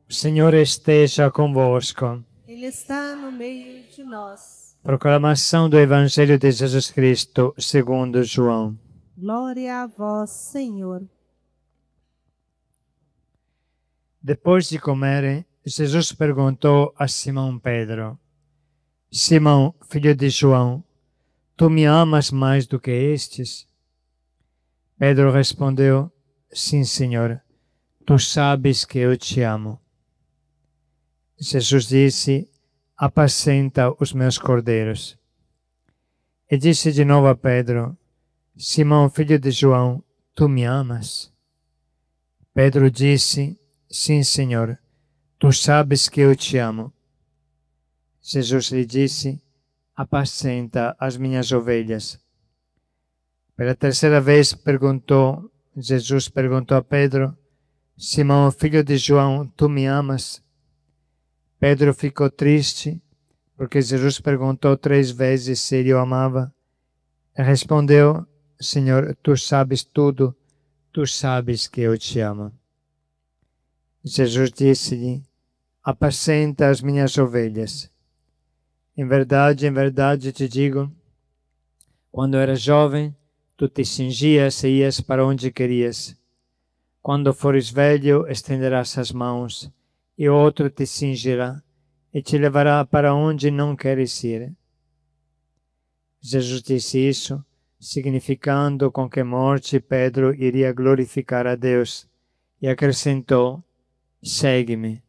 O Senhor esteja convosco. Ele está no meio de nós. Proclamação do Evangelho de Jesus Cristo, segundo João. Glória a vós, Senhor. Depois de comerem, Jesus perguntou a Simão Pedro: Simão, filho de João, tu me amas mais do que estes? Pedro respondeu: Sim, Senhor, tu sabes que eu te amo. Jesus disse: Apacenta os meus cordeiros. E disse de novo a Pedro: Simão, filho de João, tu me amas? Pedro disse: Sim, Senhor, tu sabes que eu te amo. Jesus lhe disse: Apacenta as minhas ovelhas. Pela terceira vez Jesus perguntou a Pedro: Simão, filho de João, tu me amas? Pedro ficou triste, porque Jesus perguntou 3 vezes se ele o amava. E respondeu: Senhor, tu sabes tudo, tu sabes que eu te amo. Jesus disse-lhe: Apacenta as minhas ovelhas. Em verdade te digo, quando eras jovem, tu te cingias e ias para onde querias. Quando fores velho, estenderás as mãos, e outro te cingirá e te levará para onde não queres ir. Jesus disse isso, significando com que morte Pedro iria glorificar a Deus, e acrescentou: Segue-me.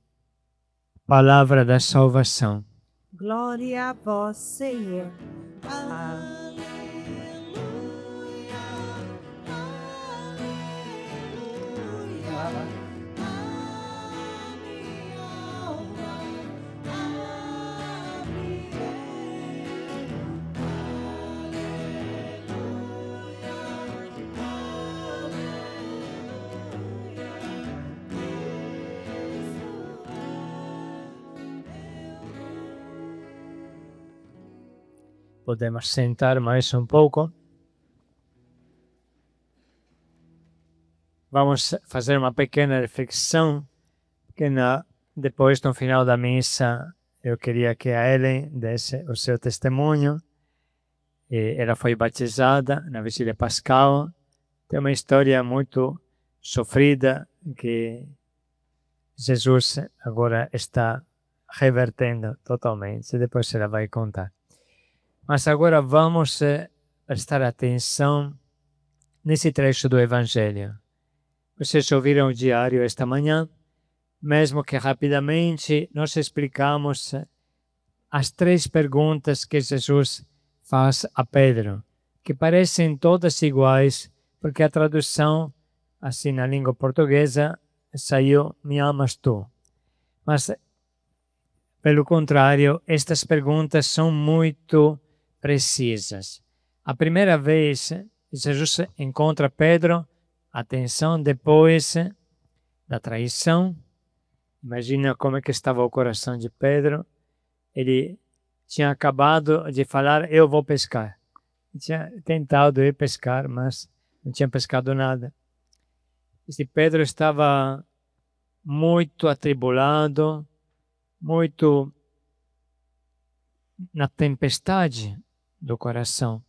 Palavra da salvação. Glória a vós, Senhor. Podemos sentar mais um pouco. Vamos fazer uma pequena reflexão, que depois, no final da missa, eu queria que a Ellen desse o seu testemunho. Ela foi batizada na Vigília Pascal. Tem uma história muito sofrida que Jesus agora está revertendo totalmente. Depois ela vai contar. Mas agora vamos prestar atenção nesse trecho do Evangelho. Vocês ouviram o diário esta manhã, mesmo que rapidamente nós explicamos as 3 perguntas que Jesus faz a Pedro, que parecem todas iguais, porque a tradução, assim na língua portuguesa, saiu "Me amas tu?". Mas, pelo contrário, estas perguntas são muito precisas. A primeira vez, Jesus encontra Pedro, atenção, depois da traição. Imagina como é que estava o coração de Pedro. Ele tinha acabado de falar: eu vou pescar. Tinha tentado ir pescar, mas não tinha pescado nada. Esse Pedro estava muito atribulado, muito na tempestade do coração,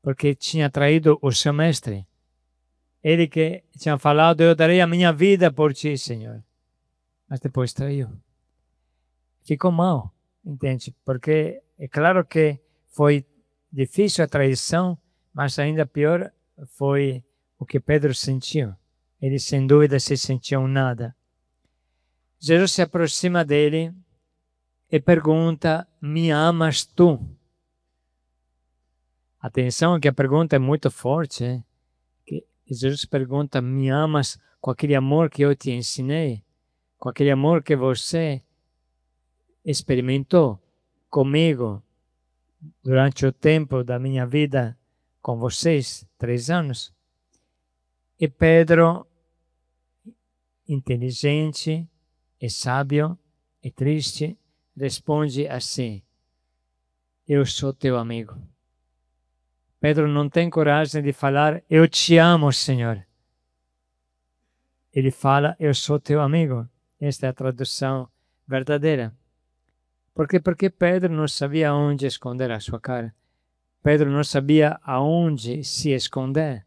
porque tinha traído o seu mestre. Ele que tinha falado: eu darei a minha vida por ti, Senhor. Mas depois traiu. Ficou mal, entende? Porque é claro que foi difícil a traição, mas ainda pior foi o que Pedro sentiu. Ele sem dúvida se sentiu nada. Jesus se aproxima dele e pergunta: me amas tu? Atenção que a pergunta é muito forte. Hein? Que Jesus pergunta: me amas com aquele amor que eu te ensinei? Com aquele amor que você experimentou comigo durante o tempo da minha vida com vocês, 3 anos? E Pedro, inteligente e sábio e triste, responde assim: eu sou teu amigo. Pedro não tem coragem de falar: eu te amo, Senhor. Ele fala: eu sou teu amigo. Esta é a tradução verdadeira. Por quê? Porque Pedro não sabia onde esconder a sua cara. Pedro não sabia aonde se esconder.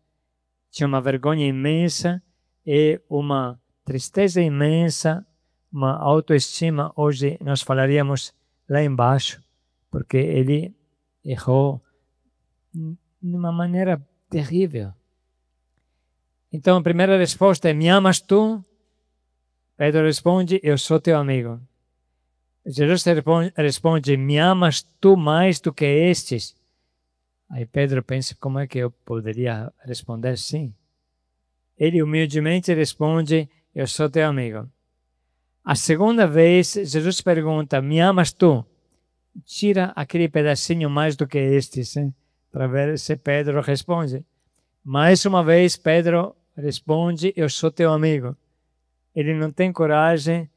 Tinha uma vergonha imensa e uma tristeza imensa, uma autoestima. Hoje nós falaríamos lá embaixo, porque ele errou de uma maneira terrível. Então a primeira resposta é: me amas tu? Pedro responde: eu sou teu amigo. Jesus responde: me amas tu mais do que estes? Aí Pedro pensa: como é que eu poderia responder sim? Ele humildemente responde: eu sou teu amigo. A segunda vez, Jesus pergunta: me amas tu? Tira aquele pedacinho mais do que estes, para ver se Pedro responde. Mais uma vez, Pedro responde: eu sou teu amigo. Ele não tem coragem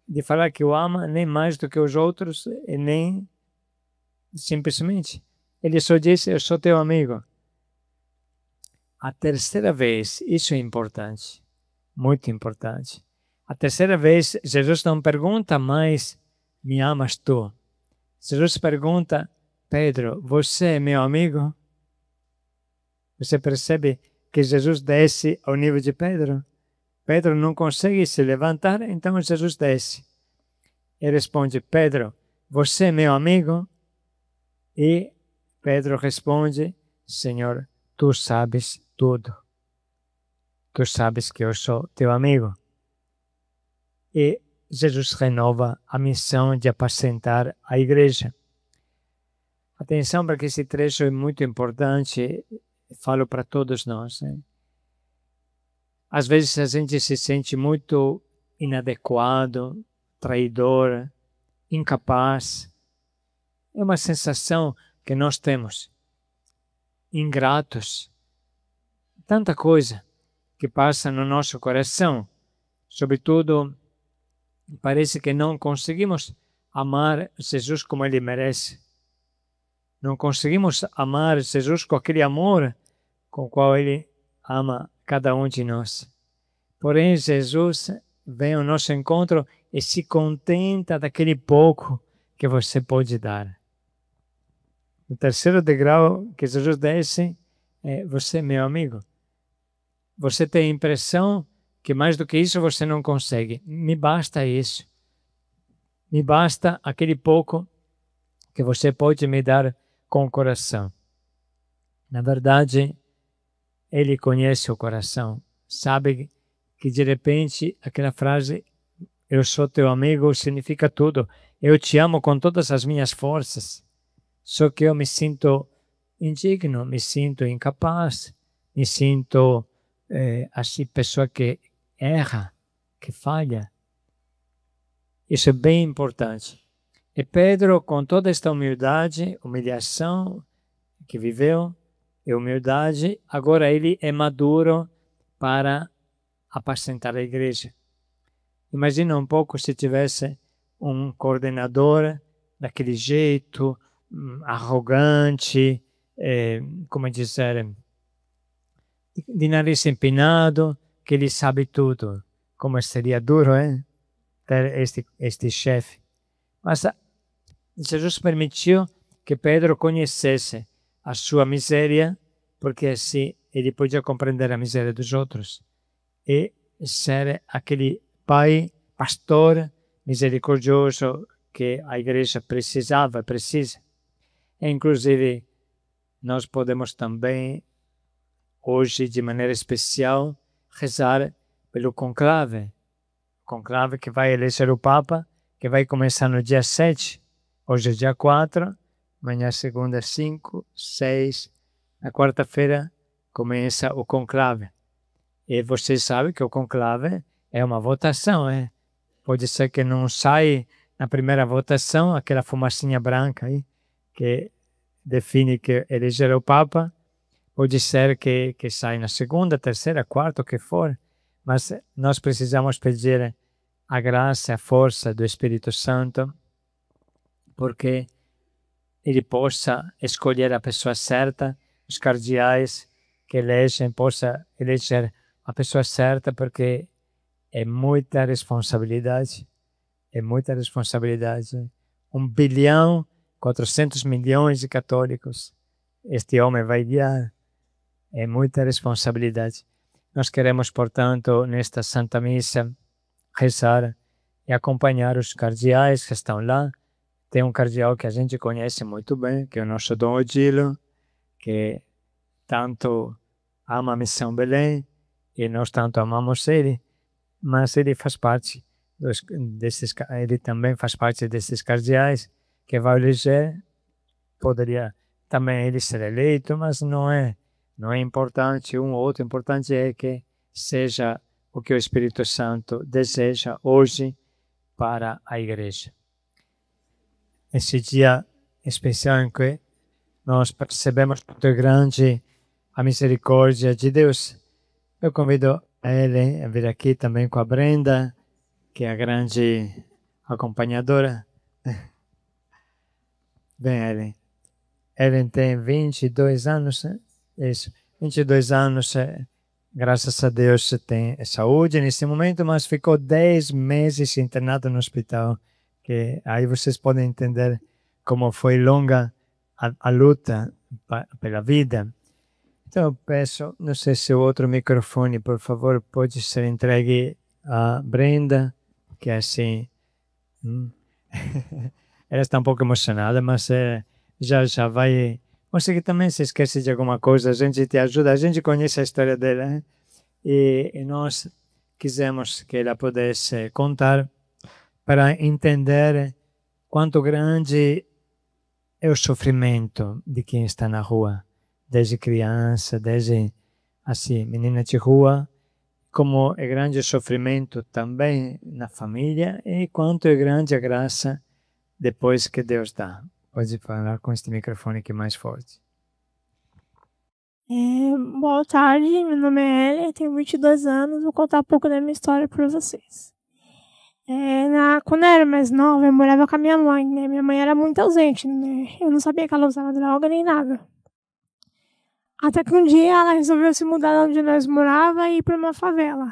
de falar que o ama nem mais do que os outros, e nem simplesmente. Ele só diz: eu sou teu amigo. A terceira vez, isso é importante, muito importante. A terceira vez, Jesus não pergunta mais: me amas tu? Jesus pergunta: Pedro, você é meu amigo? Você percebe que Jesus desce ao nível de Pedro? Pedro não consegue se levantar, então Jesus desce. E responde: Pedro, você é meu amigo? E Pedro responde: Senhor, tu sabes tudo. Tu sabes que eu sou teu amigo. E Jesus renova a missão de apacentar a igreja. Atenção, porque esse trecho é muito importante, falo para todos nós. Às vezes a gente se sente muito inadequado, traidor, incapaz. É uma sensação que nós temos. Ingratos. Tanta coisa que passa no nosso coração. Sobretudo, parece que não conseguimos amar Jesus como Ele merece. Não conseguimos amar Jesus com aquele amor com o qual Ele ama cada um de nós. Porém, Jesus vem ao nosso encontro e se contenta daquele pouco que você pode dar. O terceiro degrau que Jesus desce é: você é meu amigo. Você tem a impressão que mais do que isso você não consegue. Me basta isso. Me basta aquele pouco que você pode me dar com o coração. Na verdade, Ele conhece o coração. Sabe que de repente aquela frase "eu sou teu amigo" significa tudo. Eu te amo com todas as minhas forças. Só que eu me sinto indigno, me sinto incapaz, me sinto assim, pessoa que erra, que falha. Isso é bem importante. E Pedro, com toda esta humilhação que viveu, e humildade, agora ele é maduro para apacentar a igreja. Imagina um pouco se tivesse um coordenador daquele jeito, arrogante, como dizer, de nariz empinado, que ele sabe tudo. Como seria duro, hein? Ter este chefe. Mas Jesus permitiu que Pedro conhecesse a sua miséria, porque assim ele podia compreender a miséria dos outros e ser aquele pai, pastor misericordioso que a igreja precisava, precisa. E, inclusive, nós podemos também, hoje, de maneira especial, rezar pelo conclave que vai eleger o Papa, que vai começar no dia 7, hoje é dia 4, amanhã segunda 5, 6, na quarta-feira começa o conclave. E você sabe que o conclave é uma votação, Pode ser que não saia na primeira votação aquela fumacinha branca aí, que define que eleger o Papa. Pode ser que saia na segunda, terceira, quarta, o que for. Mas nós precisamos pedir a graça, a força do Espírito Santo, porque ele possa escolher a pessoa certa, os cardeais que elegem, possa eleger a pessoa certa, porque É muita responsabilidade. É muita responsabilidade. 1,4 bilhão de católicos. Este homem vai guiar. É muita responsabilidade. Nós queremos, portanto, nesta Santa Missa, rezar e acompanhar os cardeais que estão lá. Tem um cardeal que a gente conhece muito bem, que é o nosso Dom Odilo, que tanto ama a Missão Belém, e nós tanto amamos ele, mas ele faz parte ele também faz parte desses cardeais que vai eleger. Poderia também ele ser eleito, mas não é importante um ou outro. O importante é que seja o que o Espírito Santo deseja hoje para a Igreja. Esse dia especial em que nós percebemos muito grande a misericórdia de Deus. Eu convido a Ellen a vir aqui também com a Brenda, que é a grande acompanhadora. Bem, Ellen. Ellen tem 22 anos, isso, 22 anos, graças a Deus tem saúde nesse momento, mas ficou 10 meses internado no hospital, que aí vocês podem entender como foi longa a luta pela vida. Então eu peço, não sei se o outro microfone, por favor, pode ser entregue a Brenda, que é assim, ela está um pouco emocionada, mas já vai conseguir também. Se esquece de alguma coisa, a gente te ajuda, a gente conhece a história dela, e nós quisemos que ela pudesse contar para entender quanto grande é o sofrimento de quem está na rua, desde criança, desde assim, menina de rua, como é grande o sofrimento também na família e quanto é grande a graça depois que Deus dá. Pode falar com este microfone aqui mais forte. Boa tarde, meu nome é Ellen, tenho 22 anos, vou contar um pouco da minha história para vocês. Quando eu era mais nova, eu morava com a minha mãe, né? Minha mãe era muito ausente, né? Eu não sabia que ela usava droga nem nada. Até que um dia ela resolveu se mudar de onde nós morávamos e ir para uma favela.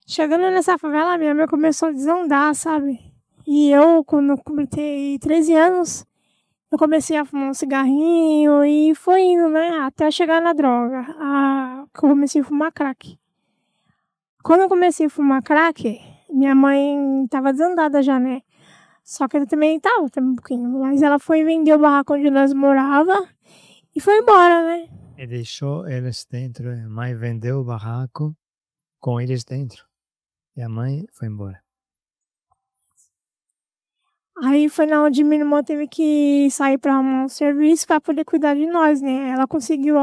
Chegando nessa favela, minha mãe começou a desandar, sabe? E eu, quando eu completei 13 anos, eu comecei a fumar um cigarrinho e foi indo, né? Até chegar na droga. Eu comecei a fumar crack. Quando eu comecei a fumar crack, minha mãe estava desandada já, né? Só que ela também estava um pouquinho. Mas ela foi vender o barraco onde nós morávamos e foi embora, né? E deixou eles dentro. A mãe vendeu o barraco com eles dentro. E a mãe foi embora. Aí foi na onde minha irmã teve que sair para arrumar um serviço para poder cuidar de nós, né? Ela conseguiu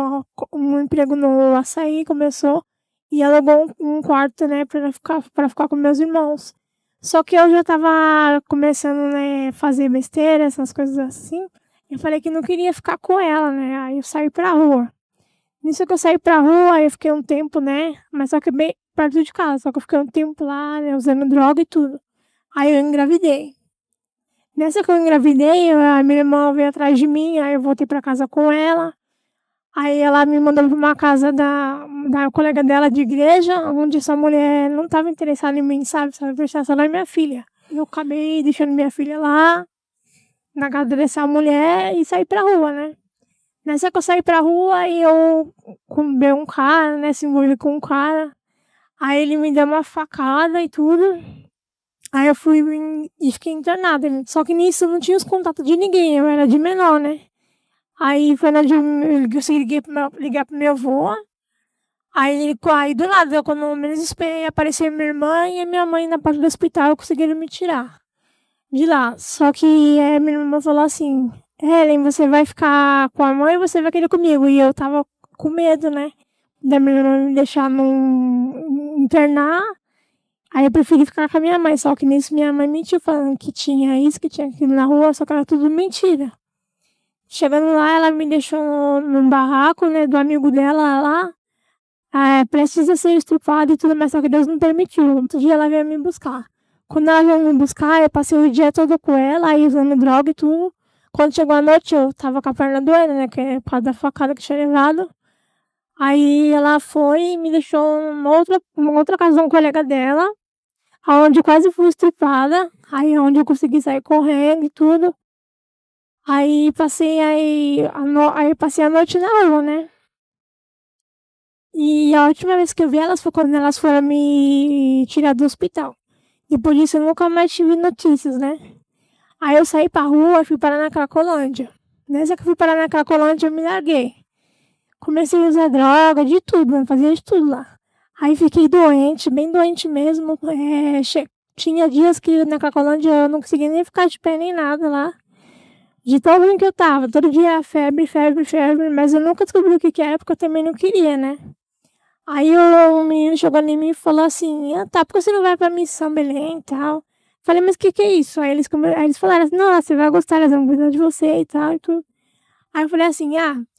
um emprego no Açaí, começou, e alugou um quarto, né, para ficar com meus irmãos. Só que eu já estava começando, né, fazer besteira, essas coisas assim. Eu falei que não queria ficar com ela, né? Aí eu saí para rua. Nisso que eu saí para rua, aí eu fiquei um tempo, né? Mas só que bem perto de casa. Só que eu fiquei um tempo lá, né, usando droga e tudo. Aí eu engravidei. Nessa que eu engravidei, a minha irmã veio atrás de mim, aí eu voltei para casa com ela. Aí ela me mandou para uma casa da colega dela de igreja, onde essa mulher não estava interessada em mim, sabe? Só interessada em minha filha. Eu acabei deixando minha filha lá, na casa dessa mulher, e saí pra rua, né? Nessa que eu saí pra rua, e eu comi um cara, né? Se envolvi com um cara. Aí ele me deu uma facada e tudo. Aí eu fui e fiquei internada. Só que nisso eu não tinha os contatos de ninguém, eu era de menor, né? Aí foi onde eu consegui ligar pro meu avô. Aí do nada, quando eu menos esperei, apareceu minha irmã e a minha mãe na parte do hospital, conseguiram me tirar de lá. Só que minha irmã falou assim: Ellen, você vai ficar com a mãe ou você vai querer comigo? E eu tava com medo, né? Da minha irmã me deixar internar. Aí eu preferi ficar com a minha mãe, só que nisso minha mãe mentiu, falando que tinha isso, que tinha aquilo na rua, só que era tudo mentira. Chegando lá, ela me deixou num barraco, né, do amigo dela lá, prestes a ser estuprada e tudo, mas só que Deus não permitiu. Outro dia ela veio me buscar. Quando ela veio me buscar, eu passei o dia todo com ela, aí usando droga e tudo. Quando chegou a noite, eu tava com a perna doendo, né, que é por causa da facada que tinha levado. Aí ela foi e me deixou numa outra casa de um colega dela, onde eu quase fui estuprada. Aí é onde eu consegui sair correndo e tudo. Aí passei a noite na rua, né? E a última vez que eu vi elas foi quando elas foram me tirar do hospital. Depois disso eu nunca mais tive notícias, né? Aí eu saí pra rua e fui parar na Cracolândia. Nessa que eu fui parar na Cracolândia eu me larguei. Comecei a usar droga, de tudo, né? Fazia de tudo lá. Aí fiquei doente, bem doente mesmo. Tinha dias que na Cracolândia eu não conseguia nem ficar de pé nem nada lá. De tão ruim que eu tava. Todo dia febre, mas eu nunca descobri o que era, porque eu também não queria, né? Aí o menino chegou em mim e falou assim, tá, por que você não vai pra Missão Belém e tal? Falei, mas o que é isso? Aí eles falaram assim, não, você vai gostar, eles vão cuidar de você e tal e tudo. Aí eu falei assim,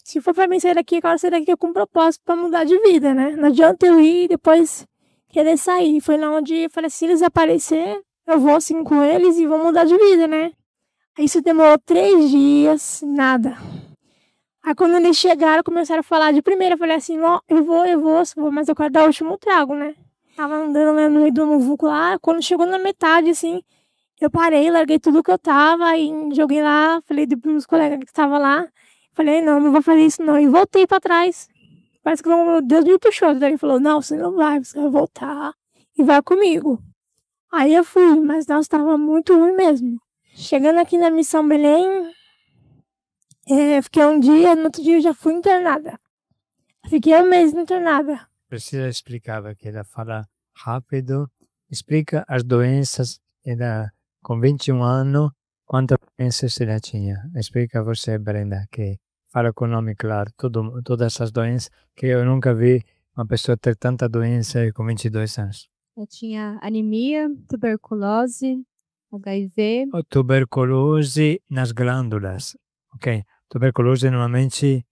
se for pra mim sair daqui, eu quero sair daqui com um propósito pra mudar de vida, né? Não adianta eu ir e depois querer sair. Foi lá onde eu falei, se eles aparecer, eu vou assim com eles e vou mudar de vida, né? Aí isso demorou 3 dias, nada. Aí quando eles chegaram, começaram a falar de primeira, eu falei assim, eu vou, mas eu quero dar o último trago, né? Tava andando lá no meio do muvuco lá, quando chegou na metade, assim, eu parei, larguei tudo que eu tava, e joguei lá, falei pros colegas que estavam lá, falei, não vou fazer isso não, e voltei pra trás. Parece que Deus me puxou, daí ele falou, não, você não vai, você vai voltar e vai comigo. Aí eu fui, mas nossa, tava muito ruim mesmo. Chegando aqui na Missão Belém, fiquei um dia, no outro dia eu já fui internada. Fiquei 1 mês internada. Precisa explicar, porque ela fala rápido. Explica as doenças. Ela, com 21 anos, quantas doenças ela tinha? Explica você, Brenda, que fala com o nome claro. Todas essas doenças, que eu nunca vi uma pessoa ter tanta doença com 22 anos. Eu tinha anemia, tuberculose, HIV. Tuberculose nas glândulas. Ok. Tuberculose normalmente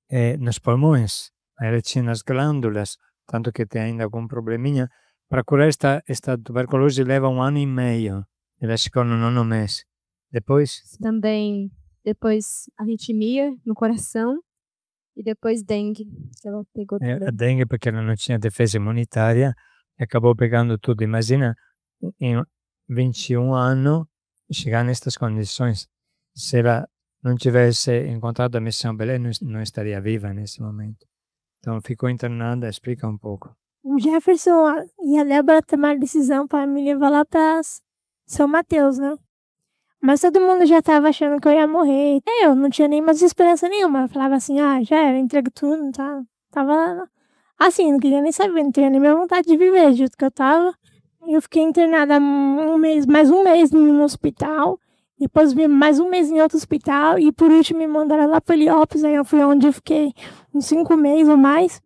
é nos pulmões. Ela tinha nas glândulas, tanto que tem ainda algum probleminha. Para curar esta tuberculose leva 1 ano e meio. Ela chegou no 9º mês. Depois Arritmia no coração e depois dengue, que ela pegou também. A dengue, porque ela não tinha defesa imunitária, acabou pegando tudo. Imagina, em 21 anos, chegar nestas condições. Se ela não tivesse encontrado a Missão Belém, não estaria viva nesse momento. Então, ficou internada. Explica um pouco. O Jefferson e a Débora tomaram a decisão para me levar lá para São Mateus, né? Mas todo mundo já estava achando que eu ia morrer. Eu não tinha nem mais esperança nenhuma. Eu falava assim, já era, entrego tudo, tá? Tava assim, não queria nem saber, não tinha nem minha vontade de viver do jeito que eu tava. Eu fiquei internada mais um mês no hospital. Depois vim mais 1 mês em outro hospital. E por último me mandaram lá para Heliópolis. Aí eu fui onde eu fiquei uns 5 meses ou mais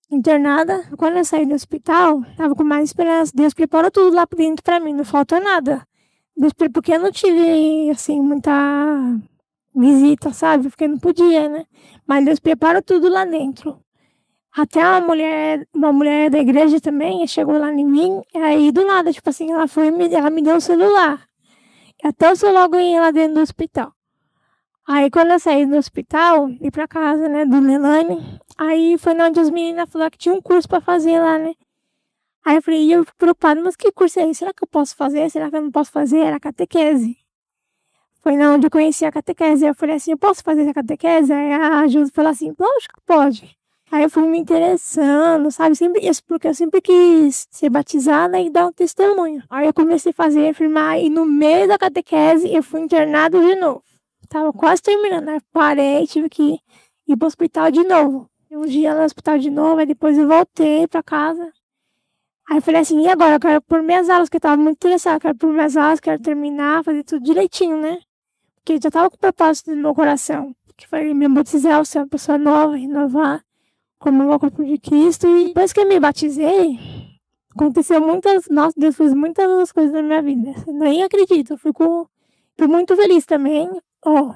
internada. Quando eu saí do hospital, tava com mais esperança. Deus preparou tudo lá dentro para mim, não faltou nada. Porque eu não tive, assim, muita visita, sabe? Porque não podia, né? Mas Deus preparou tudo lá dentro. Até uma mulher da igreja também chegou lá em mim. E aí, do nada, tipo assim, ela me deu um celular. Até o celular eu ganhei lá dentro do hospital. Aí, quando eu saí do hospital, fui pra casa, né, do Nelane. Aí, foi onde as meninas falaram que tinha um curso pra fazer lá, né? Aí eu falei, e eu fico preocupada, mas que curso é esse? Será que eu posso fazer? Será que eu não posso fazer? Era catequese. Foi onde eu conheci a catequese. Aí eu falei assim, eu posso fazer a catequese? Aí a Júlia falou assim, lógico que pode. Aí eu fui me interessando, sabe? Porque eu sempre quis ser batizada e dar um testemunho. Aí eu comecei a fazer, firmar, e no meio da catequese eu fui internada de novo. Tava quase terminando, aí parei, tive que ir pro hospital de novo. Um dia no hospital de novo, aí depois eu voltei pra casa. Aí eu falei assim, e agora? Eu quero pôr minhas aulas, que eu tava muito interessada. Eu quero pôr minhas aulas, quero terminar, fazer tudo direitinho, né? Porque eu já tava com o propósito no meu coração. Que foi me batizar, ser uma pessoa nova, renovar, como o corpo de Cristo. E depois que eu me batizei, aconteceu nossa, Deus fez muitas coisas na minha vida. Eu nem acredito, eu fico muito feliz também.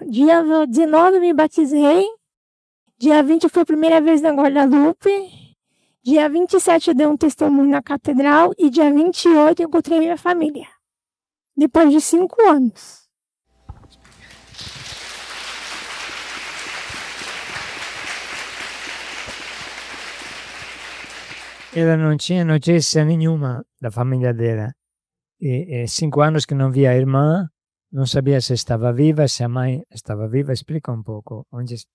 Dia 19 eu me batizei. Dia 20 foi a primeira vez na Guadalupe. Dia 27 eu dei um testemunho na catedral. E dia 28 eu encontrei minha família. Depois de 5 anos. ela não tinha notícia nenhuma da família dela. E 5 anos que não via a irmã, não sabia se estava viva, se a mãe estava viva. Explica um pouco,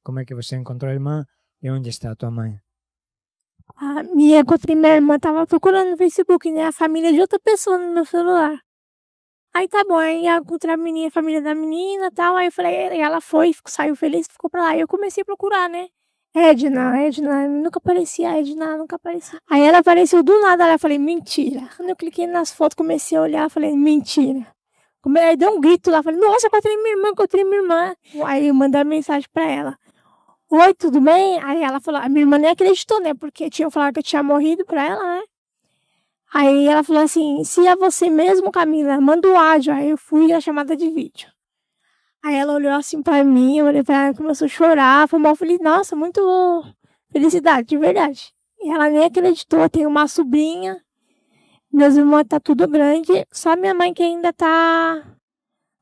como é que você encontrou a irmã e onde está a tua mãe? Encontrei minha irmã, tava procurando no Facebook, né? A família de outra pessoa no meu celular. Aí tá bom, aí eu encontrei a família da menina e tal. Aí eu falei, ela foi, saiu feliz, ficou pra lá. Aí eu comecei a procurar, né? Edna, nunca aparecia, Edna, nunca aparecia. Aí ela apareceu do nada, eu falei, mentira. Quando eu cliquei nas fotos, comecei a olhar, falei, mentira. Aí deu um grito lá, falei, nossa, encontrei minha irmã. Aí eu mandei uma mensagem pra ela. Oi, tudo bem? Aí ela falou, a minha irmã nem acreditou, né? Porque tinham falado que eu tinha morrido pra ela, né? Aí ela falou assim, se é você mesmo, Camila, manda o áudio. Aí eu fui na chamada de vídeo. Aí ela olhou assim pra mim, eu olhei pra ela, começou a chorar, foi mal feliz. Nossa, muito felicidade, de verdade. E ela nem acreditou, tem uma sobrinha, meus irmãos tá tudo grande, só minha mãe que ainda tá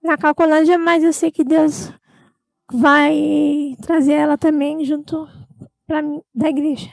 na Calcolândia, mas eu sei que Deus vai trazer ela também junto pra mim, da igreja.